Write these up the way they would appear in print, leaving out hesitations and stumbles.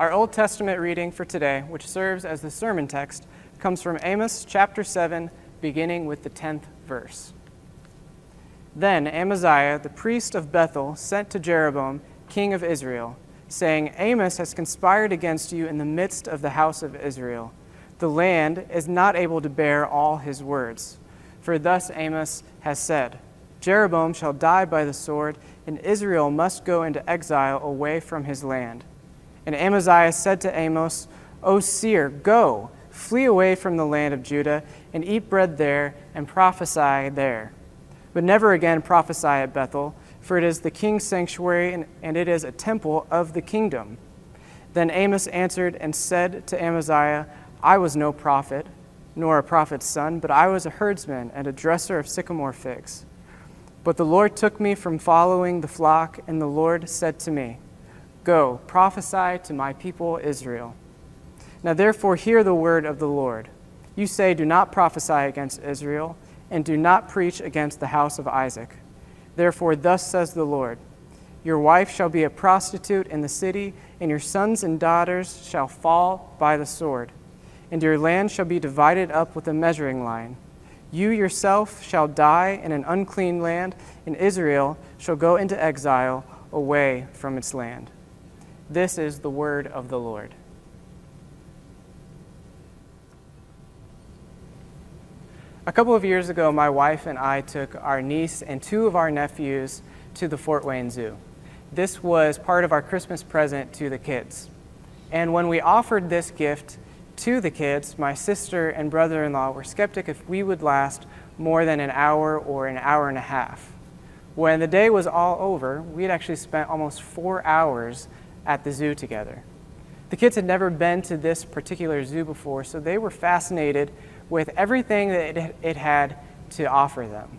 Our Old Testament reading for today, which serves as the sermon text, comes from Amos chapter 7, beginning with the 10th verse. Then Amaziah, the priest of Bethel, sent to Jeroboam, king of Israel, saying, Amos has conspired against you in the midst of the house of Israel. The land is not able to bear all his words. For thus Amos has said, Jeroboam shall die by the sword, and Israel must go into exile away from his land. And Amaziah said to Amos, O seer, go, flee away from the land of Judah, and eat bread there, and prophesy there. But never again prophesy at Bethel, for it is the king's sanctuary, and it is a temple of the kingdom. Then Amos answered and said to Amaziah, I was no prophet, nor a prophet's son, but I was a herdsman and a dresser of sycamore figs. But the Lord took me from following the flock, and the Lord said to me, Go, prophesy to my people Israel. Now therefore hear the word of the Lord. You say, Do not prophesy against Israel, and do not preach against the house of Isaac. Therefore thus says the Lord, Your wife shall be a prostitute in the city, and your sons and daughters shall fall by the sword, and your land shall be divided up with a measuring line. You yourself shall die in an unclean land, and Israel shall go into exile away from its land. This is the word of the Lord. A couple of years ago, my wife and I took our niece and two of our nephews to the Fort Wayne Zoo. This was part of our Christmas present to the kids. And when we offered this gift to the kids, my sister and brother-in-law were skeptic if we would last more than an hour or an hour and a half. When the day was all over, we had actually spent almost 4 hours at the zoo together. The kids had never been to this particular zoo before, so they were fascinated with everything that it had to offer them.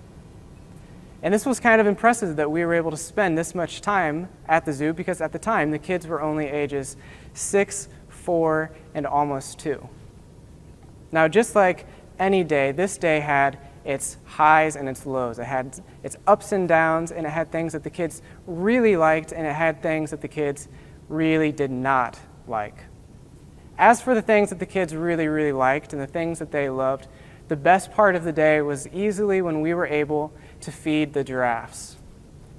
And this was kind of impressive that we were able to spend this much time at the zoo, because at the time the kids were only ages 6, 4, and almost 2. Now, just like any day, this day had its highs and its lows. It had its ups and downs, and it had things that the kids really liked, and it had things that the kids really did not like. As for the things that the kids really, really liked and the things that they loved, the best part of the day was easily when we were able to feed the giraffes.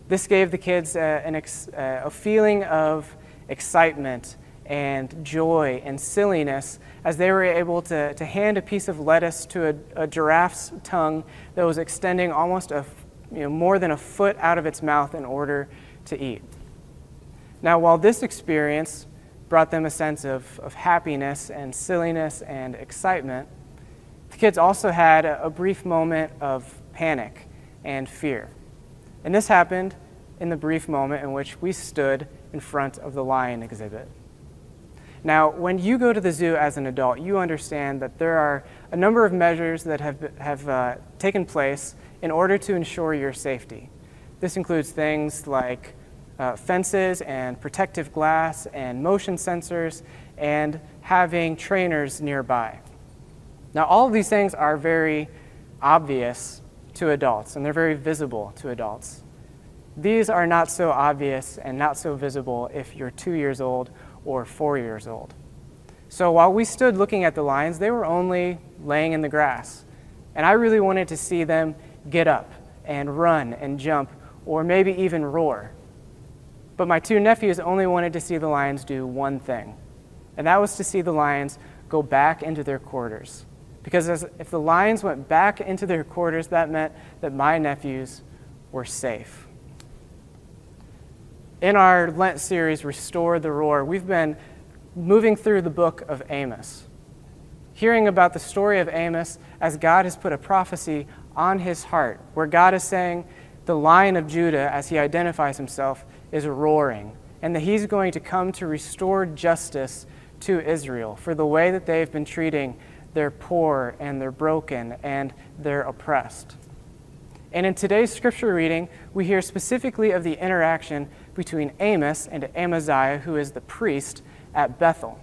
This gave the kids a feeling of excitement and joy and silliness as they were able to hand a piece of lettuce to a giraffe's tongue that was extending almost more than a foot out of its mouth in order to eat. Now, while this experience brought them a sense of happiness and silliness and excitement, the kids also had a brief moment of panic and fear. And this happened in the brief moment in which we stood in front of the lion exhibit. Now, when you go to the zoo as an adult, you understand that there are a number of measures that have taken place in order to ensure your safety. This includes things like fences and protective glass and motion sensors and having trainers nearby. Now, all of these things are very obvious to adults, and they're very visible to adults. These are not so obvious and not so visible if you're 2 years old or 4 years old. So while we stood looking at the lions, they were only laying in the grass. And I really wanted to see them get up and run and jump, or maybe even roar. But my two nephews only wanted to see the lions do one thing, and that was to see the lions go back into their quarters. Because if the lions went back into their quarters, that meant that my nephews were safe. In our Lent series, Restore the Roar, we've been moving through the book of Amos, hearing about the story of Amos as God has put a prophecy on his heart, where God is saying the Lion of Judah, as he identifies himself, is roaring, and that he's going to come to restore justice to Israel for the way that they've been treating their poor and their broken and their oppressed. And in today's scripture reading, we hear specifically of the interaction between Amos and Amaziah, who is the priest at Bethel.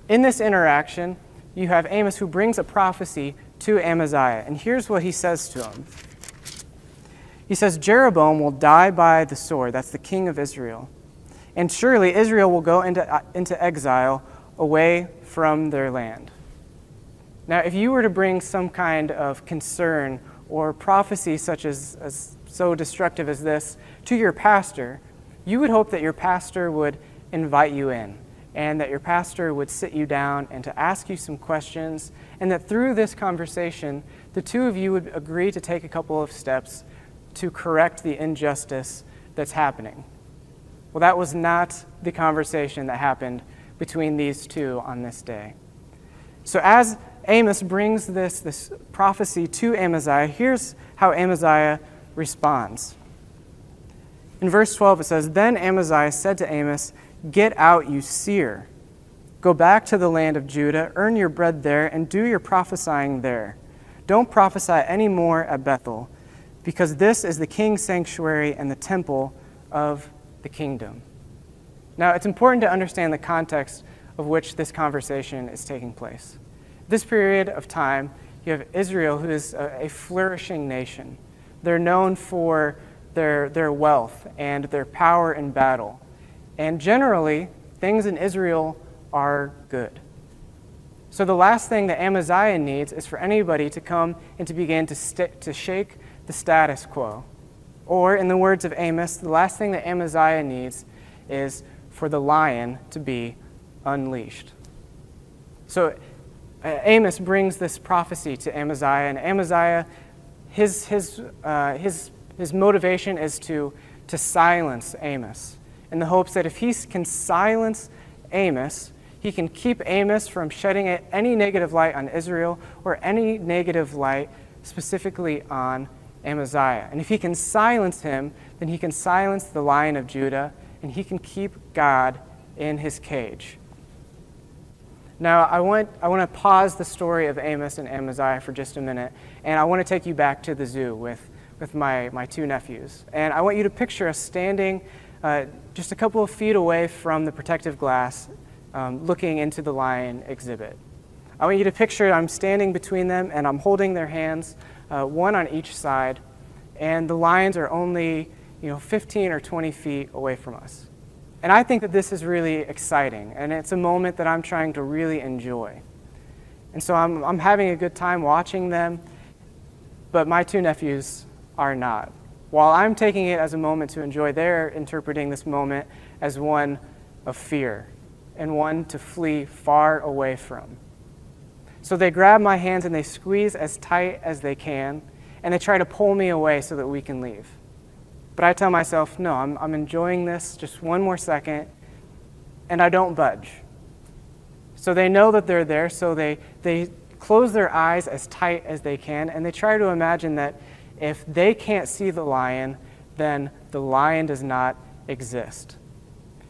In this interaction, you have Amos who brings a prophecy to Amaziah, and here's what he says to him. He says, Jeroboam will die by the sword, that's the king of Israel, and surely Israel will go into exile away from their land. Now, if you were to bring some kind of concern or prophecy such as so destructive as this to your pastor, you would hope that your pastor would invite you in, and that your pastor would sit you down and to ask you some questions, and that through this conversation, the two of you would agree to take a couple of steps to correct the injustice that's happening. Well, that was not the conversation that happened between these two on this day. So as Amos brings this prophecy to Amaziah, here's how Amaziah responds. In verse 12 it says, "Then Amaziah said to Amos, 'Get out, you seer. Go back to the land of Judah, earn your bread there, and do your prophesying there. Don't prophesy any more at Bethel, because this is the king's sanctuary and the temple of the kingdom.'" Now, it's important to understand the context of which this conversation is taking place. This period of time, you have Israel, who is a flourishing nation. They're known for their wealth and their power in battle. And generally, things in Israel are good. So the last thing that Amaziah needs is for anybody to come and to begin to shake the status quo. Or, in the words of Amos, the last thing that Amaziah needs is for the lion to be unleashed. So Amos brings this prophecy to Amaziah, and Amaziah, his motivation is to silence Amos, in the hopes that if he can silence Amos, he can keep Amos from shedding any negative light on Israel or any negative light specifically on Amaziah. And if he can silence him, then he can silence the Lion of Judah, and he can keep God in his cage. Now, I want to pause the story of Amos and Amaziah for just a minute, and I want to take you back to the zoo with my two nephews. And I want you to picture us standing just a couple of feet away from the protective glass, looking into the lion exhibit. I want you to picture I'm standing between them, and I'm holding their hands, one on each side, and the lions are only 15 or 20 feet away from us. And I think that this is really exciting, and it's a moment that I'm trying to really enjoy. And so I'm having a good time watching them, but my two nephews are not. While I'm taking it as a moment to enjoy, they're interpreting this moment as one of fear and one to flee far away from. So they grab my hands and they squeeze as tight as they can, and they try to pull me away so that we can leave. But I tell myself, no, I'm enjoying this just one more second, and I don't budge. So they know that they're there, so they close their eyes as tight as they can, and they try to imagine that if they can't see the lion, then the lion does not exist.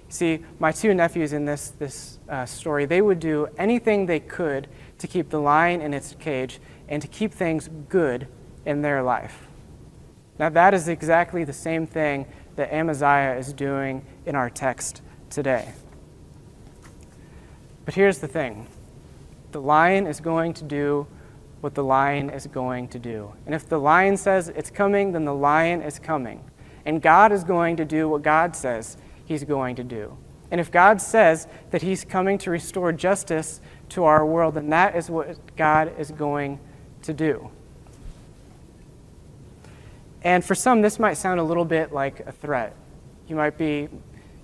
See, my two nephews in this story, they would do anything they could to keep the lion in its cage and to keep things good in their life. Now, that is exactly the same thing that Amaziah is doing in our text today. But here's the thing. The lion is going to do what the lion is going to do. And if the lion says it's coming, then the lion is coming. And God is going to do what God says he's going to do. And if God says that he's coming to restore justice to our world, then that is what God is going to do. And for some, this might sound a little bit like a threat. You might be,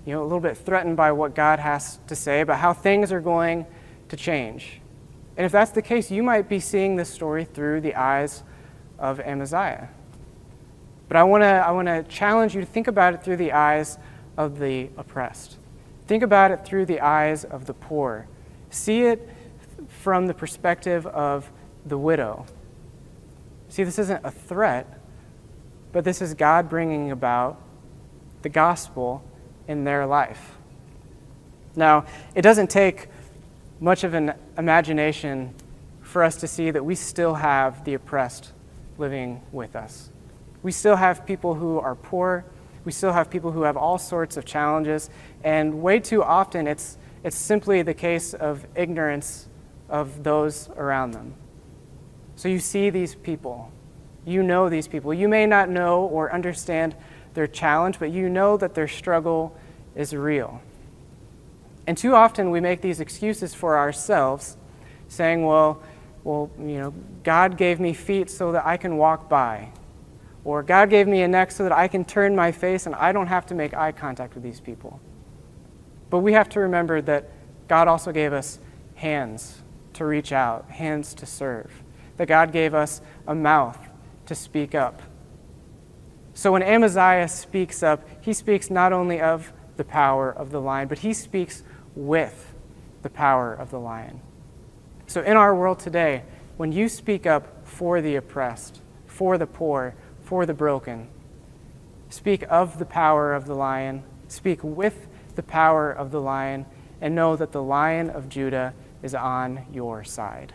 a little bit threatened by what God has to say about how things are going to change. And if that's the case, you might be seeing this story through the eyes of Amaziah. But I want to challenge you to think about it through the eyes of the oppressed. Think about it through the eyes of the poor. See it from the perspective of the widow. See, this isn't a threat, but this is God bringing about the gospel in their life. Now, it doesn't take much of an imagination for us to see that we still have the oppressed living with us. We still have people who are poor. We still have people who have all sorts of challenges. And way too often, it's simply the case of ignorance of those around them. So you see these people. You know these people. You may not know or understand their challenge, but you know that their struggle is real. And too often we make these excuses for ourselves, saying, well, God gave me feet so that I can walk by. Or God gave me a neck so that I can turn my face and I don't have to make eye contact with these people. But we have to remember that God also gave us hands to reach out, hands to serve. That God gave us a mouth to speak up. So when Amaziah speaks up, he speaks not only of the power of the lion, but he speaks with the power of the lion. So in our world today, when you speak up for the oppressed, for the poor, for the broken, speak of the power of the lion, speak with the power of the lion, and know that the Lion of Judah is on your side.